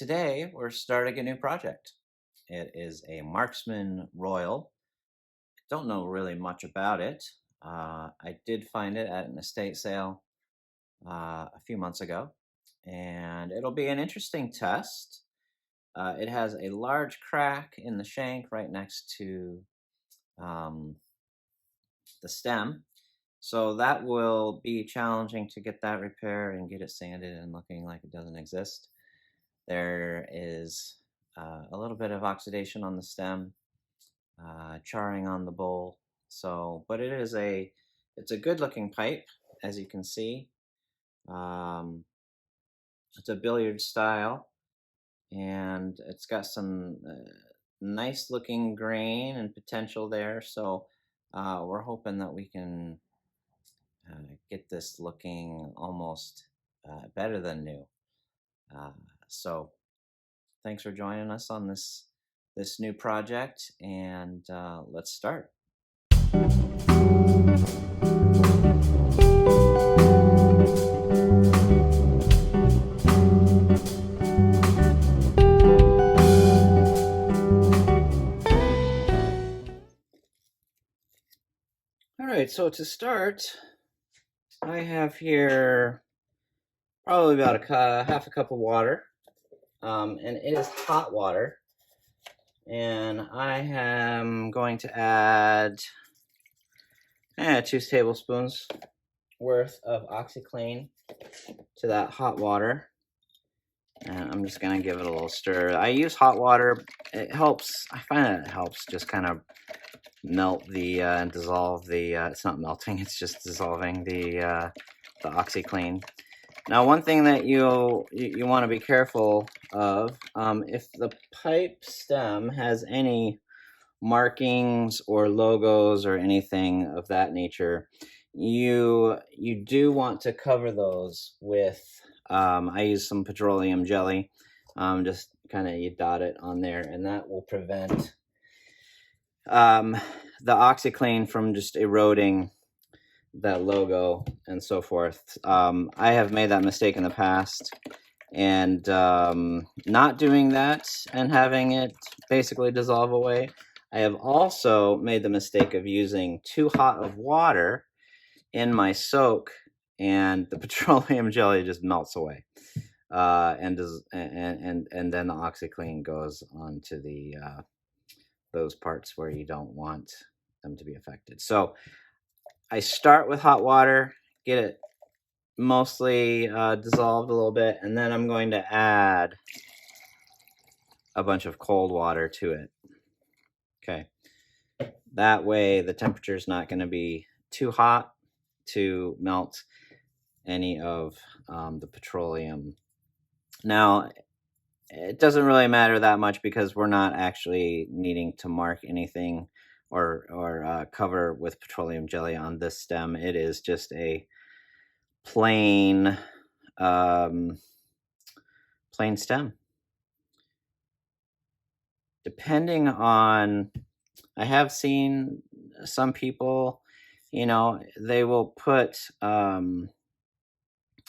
Today, we're starting a new project. It is a Marxman Royal. Don't know really much about it. I did find it at an estate sale a few months ago, and it'll be an interesting test. It has a large crack in the shank right next to um, the stem, so that will be challenging to get that repaired and get it sanded and looking like it doesn't exist. There is a little bit of oxidation on the stem, charring on the bowl. So, but it's a good looking pipe, as you can see. Um, it's a billiard style, and it's got some nice looking grain and potential there. So, we're hoping that we can get this looking almost better than new. Uh, so thanks for joining us on this new project, and let's start. All right, so to start, I have here probably about half a cup of water, and it is hot water. And I am going to add 2 tablespoons worth of OxyClean to that hot water. And I'm just going to give it a little stir. I use hot water. It helps. I find that it helps just kind of melt the and dissolve the. It's not melting. It's just dissolving the OxyClean. Now, one thing that you want to be careful of, if the pipe stem has any markings or logos or anything of that nature, you do want to cover those with. I use some petroleum jelly. Just kind of you dot it on there, and that will prevent the OxyClean from just eroding that logo and so forth. I have made that mistake in the past, and not doing that and having it basically dissolve away. I have also made the mistake of using too hot of water in my soak, and the petroleum jelly just melts away, and then the OxyClean goes onto the those parts where you don't want them to be affected. So I start with hot water, get it mostly dissolved a little bit, and then I'm going to add a bunch of cold water to it. Okay. That way the temperature is not going to be too hot to melt any of the petroleum. Now, it doesn't really matter that much because we're not actually needing to mark anything or cover with petroleum jelly on this stem. It is just a plain plain stem. Depending on, I have seen some people, they will put a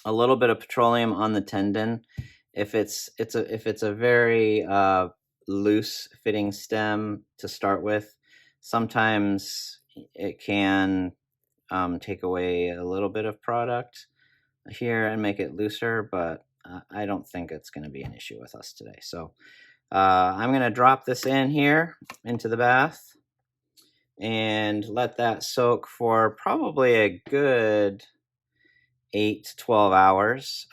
little bit of petroleum on the tendon if it's a very loose fitting stem to start with. Sometimes it can take away a little bit of product here and make it looser, but I don't think it's going to be an issue with us today. So I'm going to drop this in here into the bath and let that soak for probably a good 8 to 12 hours.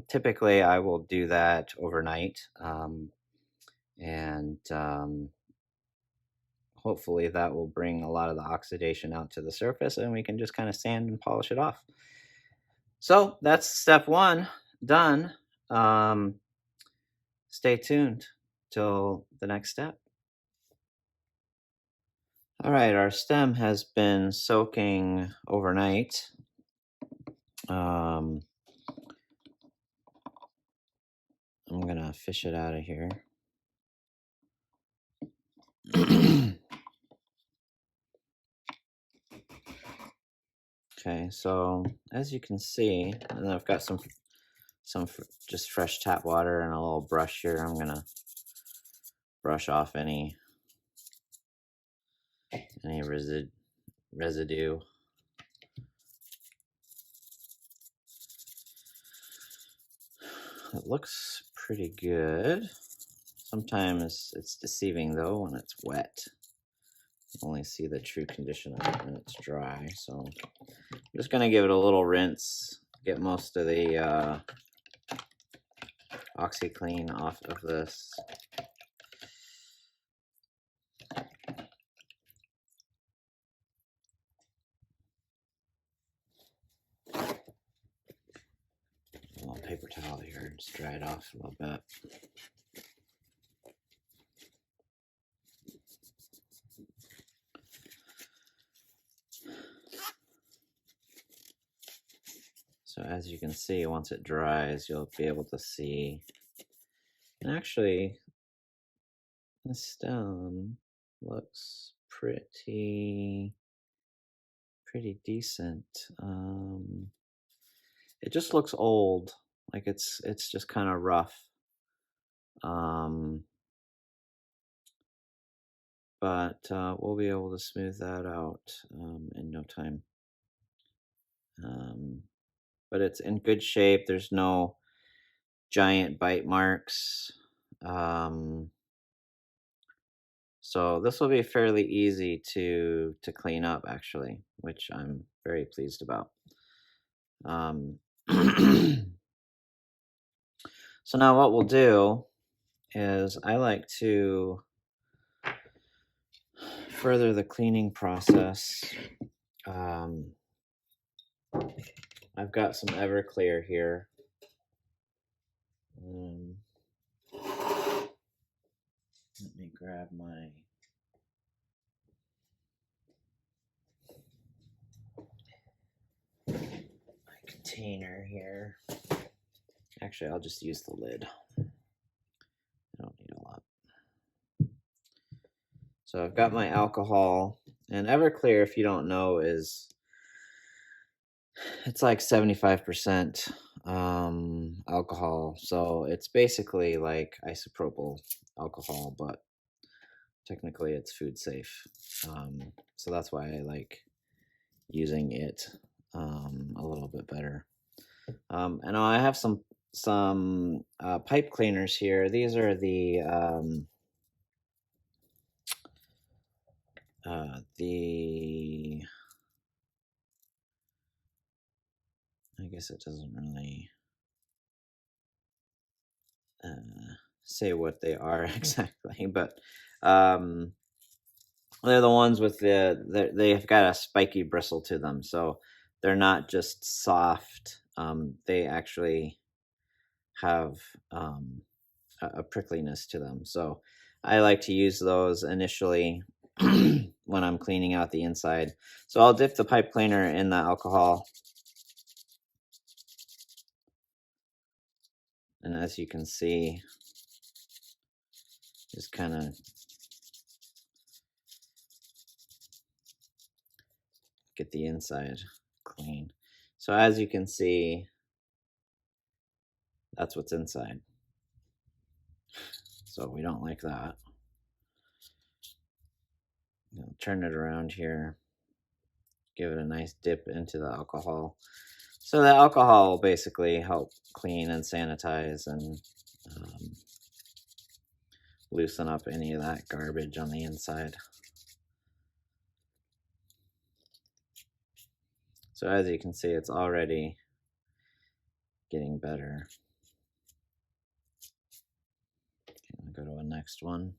Typically, I will do that overnight, and hopefully that will bring a lot of the oxidation out to the surface, and we can just kind of sand and polish it off. So that's step 1 done. Stay tuned till the next step. All right, our stem has been soaking overnight. I'm gonna fish it out of here. Okay, so as you can see, and I've got some some just fresh tap water and a little brush here. I'm gonna brush off any residue. It looks pretty good. Sometimes it's deceiving though when it's wet. You only see the true condition of it when it's dry. So I'm just gonna give it a little rinse, get most of the OxyClean off of this. A little paper towel here, just dry it off a little bit. So as you can see, once it dries, you'll be able to see. And actually, the stem looks pretty decent. It just looks old, like it's just kind of rough. But we'll be able to smooth that out in no time. But it's in good shape. There's no giant bite marks. So this will be fairly easy to clean up, actually, which I'm very pleased about. So now what we'll do is I like to further the cleaning process. I've got some Everclear here. Let me grab my container here. Actually, I'll just use the lid. I don't need a lot. So I've got my alcohol, and Everclear, if you don't know, it's like 75% alcohol. So it's basically like isopropyl alcohol, but technically it's food safe. So that's why I like using it a little bit better. And I have some pipe cleaners here. These are the I guess it doesn't really say what they are exactly, but they're the ones with they've got a spiky bristle to them, so they're not just soft. They actually have a prickliness to them. So I like to use those initially when I'm cleaning out the inside. So I'll dip the pipe cleaner in the alcohol. And as you can see, just kind of get the inside clean. So as you can see, that's what's inside. So we don't like that. Turn it around here. Give it a nice dip into the alcohol. So the alcohol will basically help clean and sanitize and loosen up any of that garbage on the inside. So as you can see, it's already getting better. Okay, I'll go to a next one.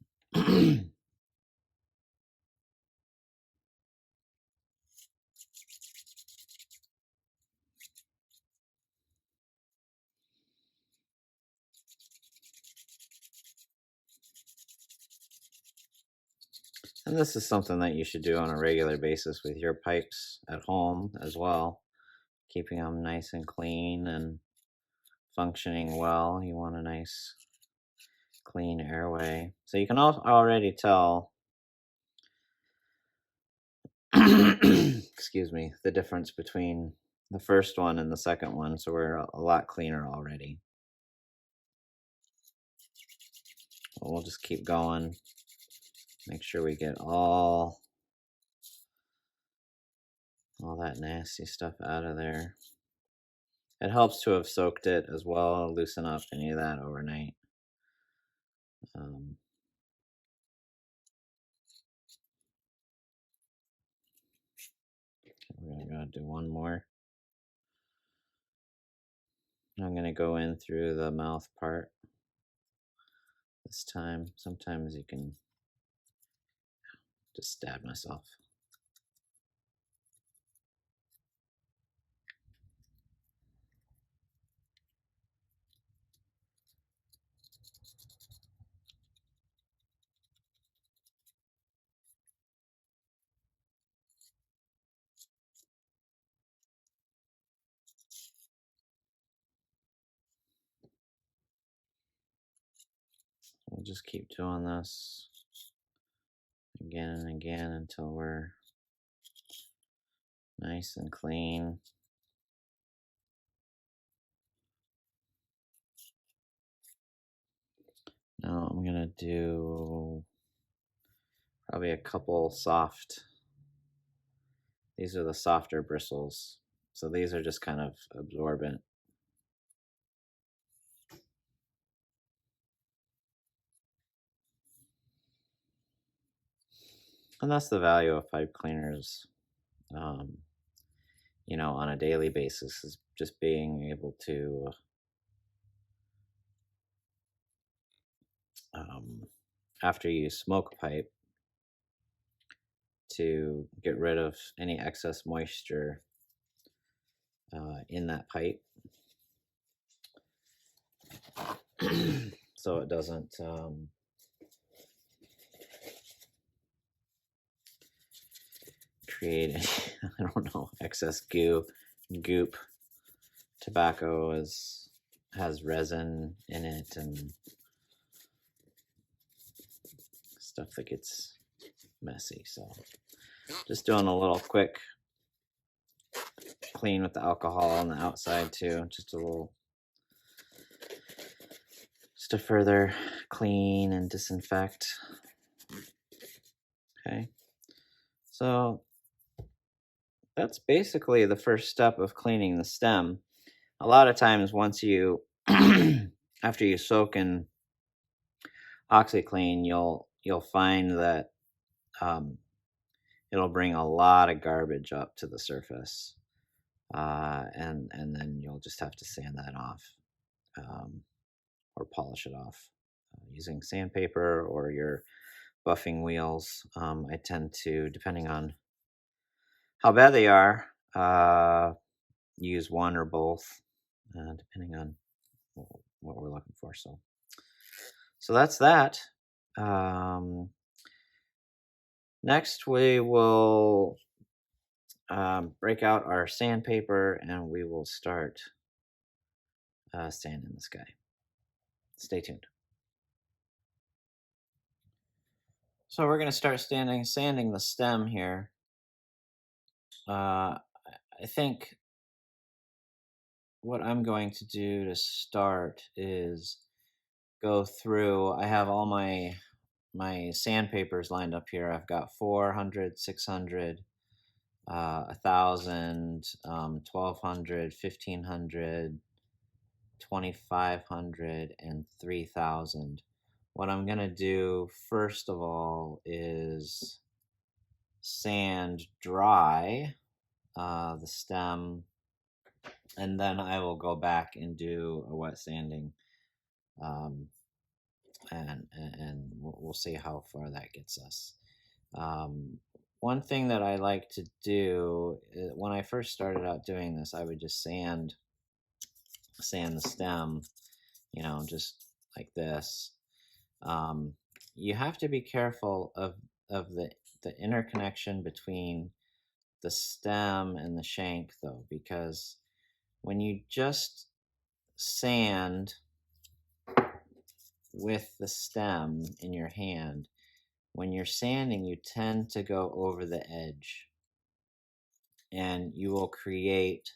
And this is something that you should do on a regular basis with your pipes at home as well. Keeping them nice and clean and functioning well. You want a nice clean airway. So you can already tell excuse me, the difference between the first one and the second one, so we're a lot cleaner already. We'll just keep going. Make sure we get all that nasty stuff out of there. It helps to have soaked it as well, loosen up any of that overnight. We're gonna do one more. I'm gonna go in through the mouth part this time. Sometimes you can just stab myself. We'll just keep doing this again and again until we're nice and clean. Now I'm gonna do probably a couple soft. These are the softer bristles. So these are just kind of absorbent. And that's the value of pipe cleaners, you know, on a daily basis, is just being able to after you smoke a pipe, to get rid of any excess moisture in that pipe. So it doesn't create any, I don't know, excess goop. Tobacco has resin in it and stuff that gets messy. So just doing a little quick clean with the alcohol on the outside too, just to further clean and disinfect. Okay, so that's basically the first step of cleaning the stem. A lot of times once you after you soak in OxiClean, you'll find that it'll bring a lot of garbage up to the surface, and then you'll just have to sand that off, or polish it off using sandpaper or your buffing wheels. I tend to, depending on how bad they are, use one or both, depending on what we're looking for. So that's that. Next, we will break out our sandpaper and we will start sanding this guy. Stay tuned. So we're going to start sanding the stem here. I think what I'm going to do to start is go through. I have all my sandpapers lined up here. I've got 400, 600, 1,000, 1,200, 1,500, 2,500, and 3,000. What I'm going to do first of all is sand dry the stem, and then I will go back and do a wet sanding, and we'll see how far that gets us. One thing that I like to do, when I first started out doing this, I would just sand the stem, you know, just like this. You have to be careful of the interconnection between the stem and the shank, though, because when you just sand with the stem in your hand, when you're sanding, you tend to go over the edge, and you will create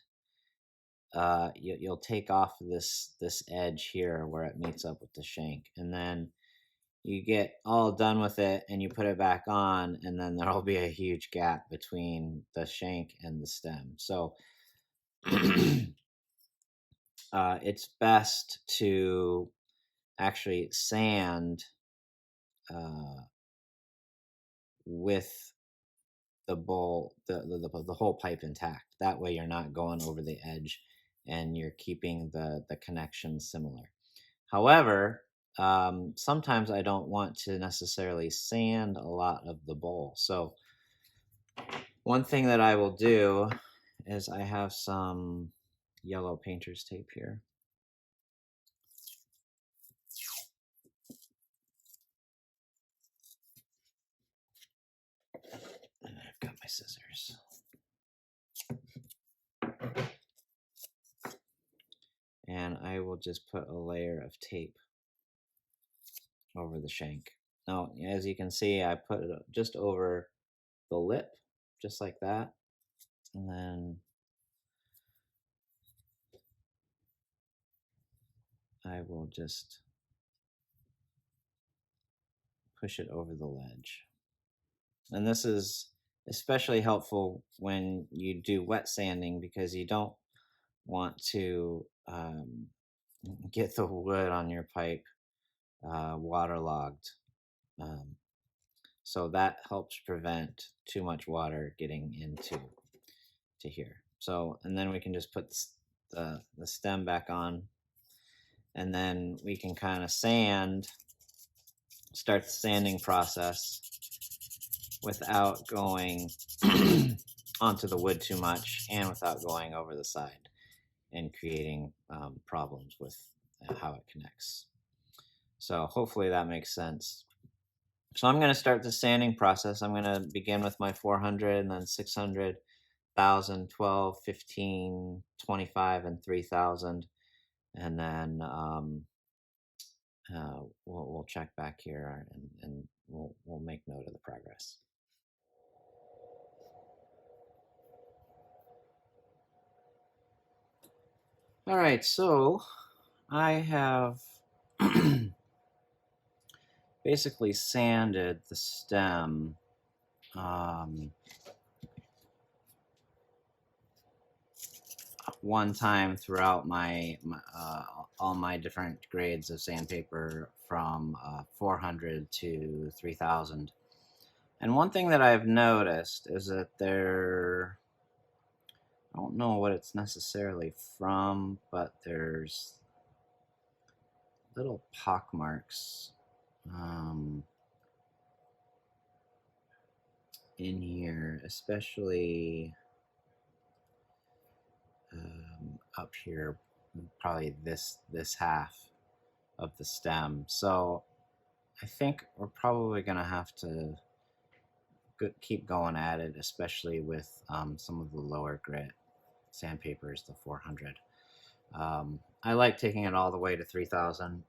you'll take off this edge here where it meets up with the shank, and then you get all done with it and you put it back on, and then there'll be a huge gap between the shank and the stem. So it's best to actually sand with the bowl, the whole pipe intact. That way you're not going over the edge and you're keeping the connection similar. However, sometimes I don't want to necessarily sand a lot of the bowl. So one thing that I will do is I have some yellow painter's tape here. And I've got my scissors. And I will just put a layer of tape over the shank. Now, as you can see, I put it just over the lip, just like that. And then I will just push it over the ledge. And this is especially helpful when you do wet sanding, because you don't want to get the wood on your pipe waterlogged. So that helps prevent too much water getting into here. So, and then we can just put the stem back on, and then we can kind of start the sanding process without going onto the wood too much and without going over the side and creating problems with how it connects. So hopefully that makes sense. So I'm going to start the sanding process. I'm going to begin with my 400, and then 600, 1,000, 12, 15, 25, and 3,000. And then we'll check back here, and we'll make note of the progress. All right, so I have basically sanded the stem one time throughout my all my different grades of sandpaper, from 400 to 3,000. And one thing that I've noticed is that I don't know what it's necessarily from, but there's little pock marks in here, especially up here, probably this half of the stem. So I think we're probably going to have to keep going at it, especially with some of the lower grit sandpapers, the 400. I like taking it all the way to 3,000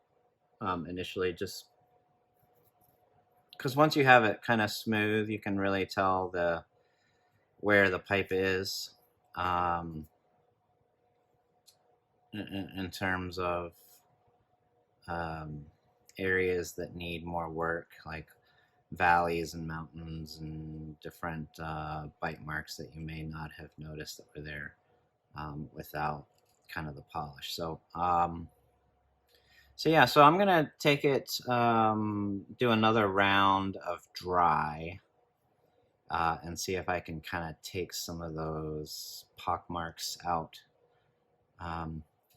initially, just because once you have it kind of smooth, you can really tell where the pipe is in terms of areas that need more work, like valleys and mountains and different bite marks that you may not have noticed that were there without kind of the polish. So yeah, so I'm gonna take it, do another round of dry, and see if I can kind of take some of those pock marks out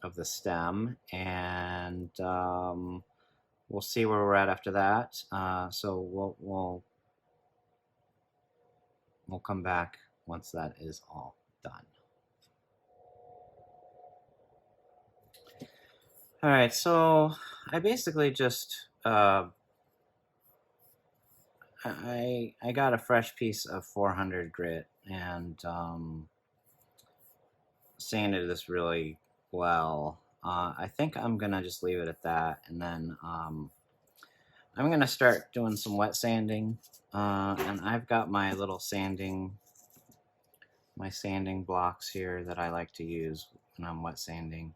of the stem, and we'll see where we're at after that. So we'll come back once that is all done. All right, so I basically just I got a fresh piece of 400 grit and sanded this really well. I think I'm gonna just leave it at that, and then I'm gonna start doing some wet sanding, and I've got my little sanding blocks here that I like to use wet sanding.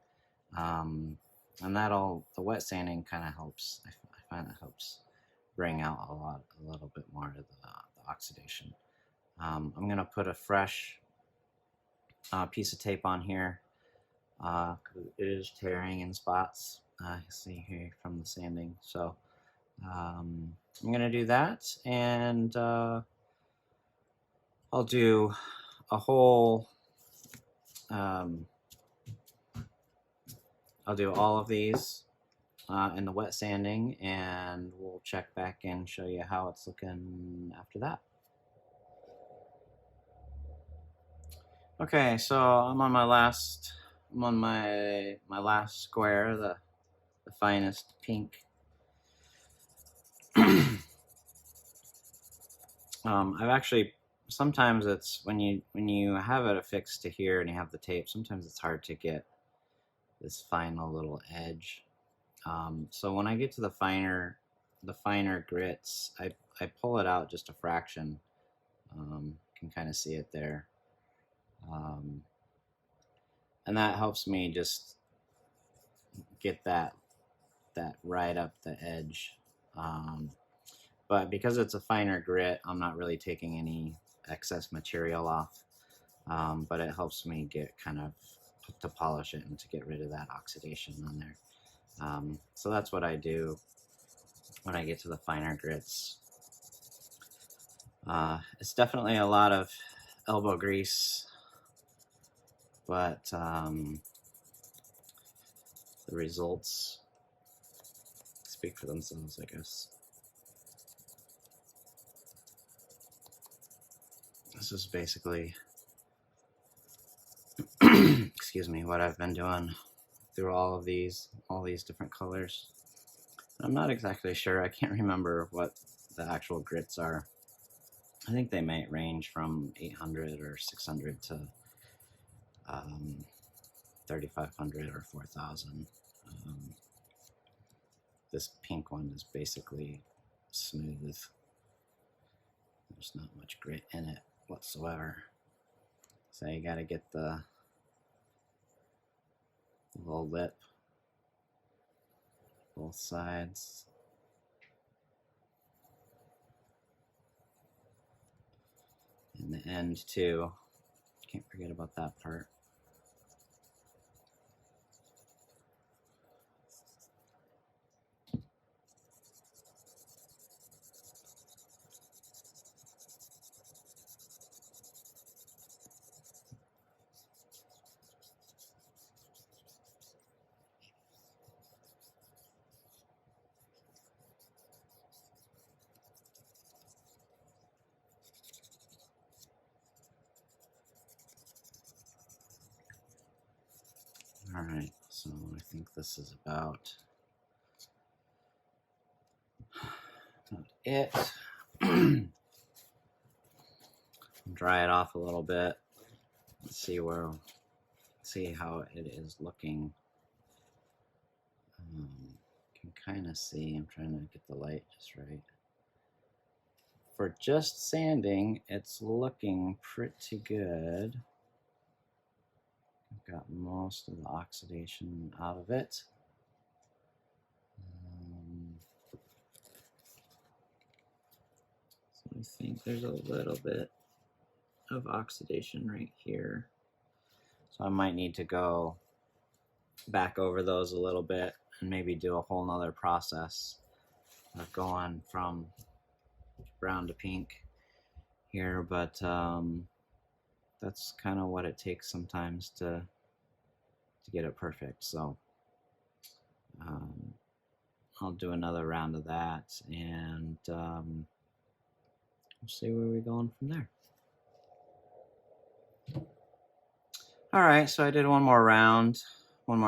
And the wet sanding kind of helps. I find that helps bring out a little bit more of the oxidation. I'm gonna put a fresh piece of tape on here. It is tearing in spots. You see here from the sanding. So I'm gonna do that, and I'll do a whole. I'll do all of these in the wet sanding, and we'll check back and show you how it's looking after that. Okay, so I'm on my last square, the finest pink. I've actually, sometimes it's when you have it affixed to here and you have the tape, sometimes it's hard to get this final little edge. So when I get to the finer grits, I pull it out just a fraction. You can kind of see it there. And that helps me just get that right up the edge. But because it's a finer grit, I'm not really taking any excess material off. But it helps me get kind of to polish it and to get rid of that oxidation on there. So that's what I do when I get to the finer grits. It's definitely a lot of elbow grease, but the results speak for themselves, I guess. This is basically, excuse me, what I've been doing through all these different colors. I'm not exactly sure. I can't remember what the actual grits are. I think they might range from 800 or 600 to 3,500 or 4,000. This pink one is basically smooth. There's not much grit in it whatsoever. So you got to get the little lip, both sides. And the end too. Can't forget about that part. All right, so I think this is about it. Dry it off a little bit. Let's see how it is looking. Can kind of see. I'm trying to get the light just right. For just sanding, it's looking pretty good. I've got most of the oxidation out of it. So I think there's a little bit of oxidation right here. So I might need to go back over those a little bit and maybe do a whole nother process of going from brown to pink here, but that's kind of what it takes sometimes to get it perfect. So I'll do another round of that, and we'll see where we're going from there. All right, so I did one more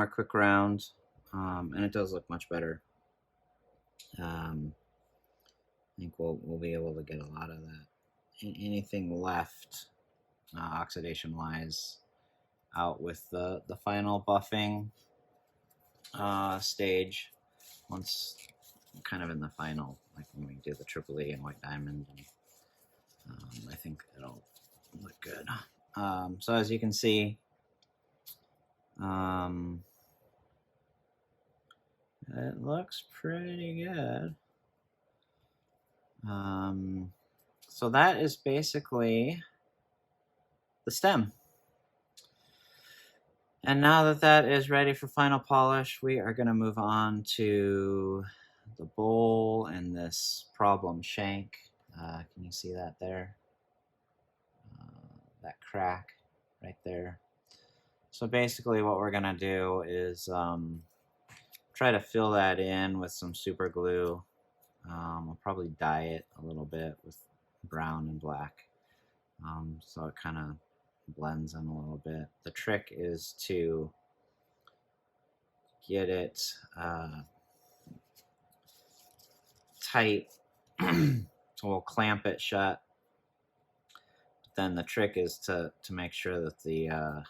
quick round, and it does look much better. I think we'll be able to get a lot of that. Anything left, oxidation-wise, out with the final buffing stage. Once kind of in the final, like when we do the Triple E and White Diamond, and I think it'll look good. So as you can see, It looks pretty good. So that is basically the stem. And now that that is ready for final polish, we are going to move on to the bowl and this problem shank. Can you see that there? That crack right there. So basically what we're going to do is try to fill that in with some super glue. We'll probably dye it a little bit with brown and black, so it kind of blends in a little bit. The trick is to get it tight, so we'll clamp it shut. Then the trick is to make sure that the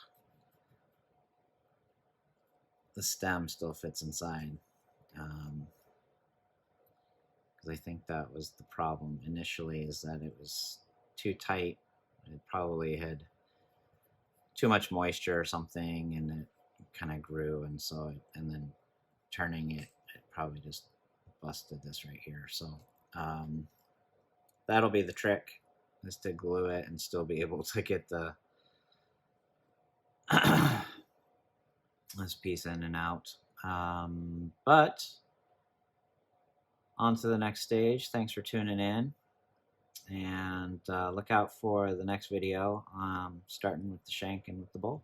stem still fits inside. Because I think that was the problem initially, is that it was too tight. It probably had too much moisture or something, and it kind of grew, and so and then turning it probably just busted this right here. So that'll be the trick, is to glue it and still be able to get the this piece in and out. But on to the next stage. Thanks for tuning in, and look out for the next video, starting with the shank and with the bowl.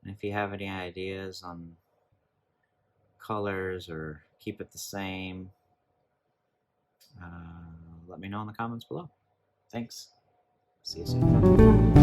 And if you have any ideas on colors or keep it the same, let me know in the comments below. Thanks. See you soon.